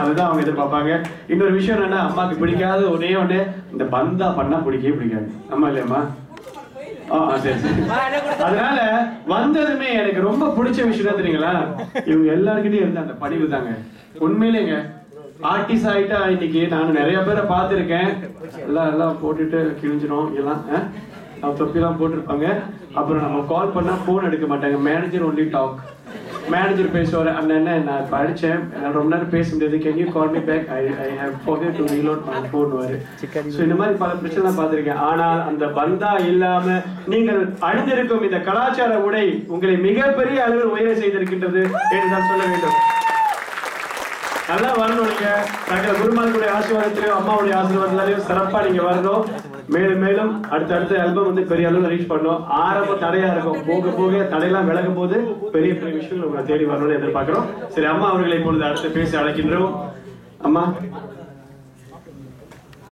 அதுதான் அவங்க எதிர்பார்ப்பாங்க. இன்னொரு விஷயம் என்னன்னா, அம்மாக்கு பிடிக்காத ஒரே ஒண்ணு, இந்த பந்தா பண்ணா பிடிக்கவே பிடிக்காது. அம்மா இல்லையம்மா? சரி சரி. அதனால வந்ததுமே எனக்கு ரொம்ப பிடிச்ச விஷயம் தெரியுங்களா, இவங்க எல்லாருக்கிட்டையும் இருந்த அந்த பணிவு தாங்க. உண்மையிலேங்க ஆர்டிஸ்ட் ஆயிட்டா இன்னைக்கு நான் நிறைய பேரை பார்த்துருக்கேன். எல்லாம் போட்டுட்டு கிழிஞ்சிரும் எல்லாம் தொப்பிலாம் போட்டிருப்பாங்க. அப்புறம் நம்ம கால் பண்ணா போன் எடுக்க மாட்டாங்க. Manager only talk. மேனேஜர் பேசுவார், அண்ணன் நான் படித்தேன், ரொம்ப நேரம் பேச முடியாது, can you call me back, I have forget to reload my phone வாரு. ஸோ இந்த மாதிரி பல பிரச்சனை பார்த்துருக்கேன். ஆனால் அந்த பந்தா இல்லாம நீங்கள் அணிந்திருக்கும் இந்த கலாச்சார உடை உங்களை மிகப்பெரிய அளவில் உயர செய்திருக்கின்றது என்று நான் சொல்ல வேண்டும். நல்லா வரணும். நீங்க சகல குருமார்களுடைய ஆசீர்வாதத்திலையும் அம்மாவுடைய ஆசீர்வாதத்திலையும் சிறப்பா நீங்க வரணும். மேலும் மேலும் அடுத்த ஆல்பம் வந்து பெரிய அளவில் ரீச் பண்ணணும். ஆரம்ப தடையா இருக்கும், போக போக தடையெல்லாம் விலகும் போது பெரிய பெரிய விஷயங்கள் உங்களை தேடி வரணும்னு எதிர்பார்க்கிறோம். சரி, அம்மா அவர்களை இப்பொழுது அடுத்து பேசி அழைக்கின்றோம். அம்மா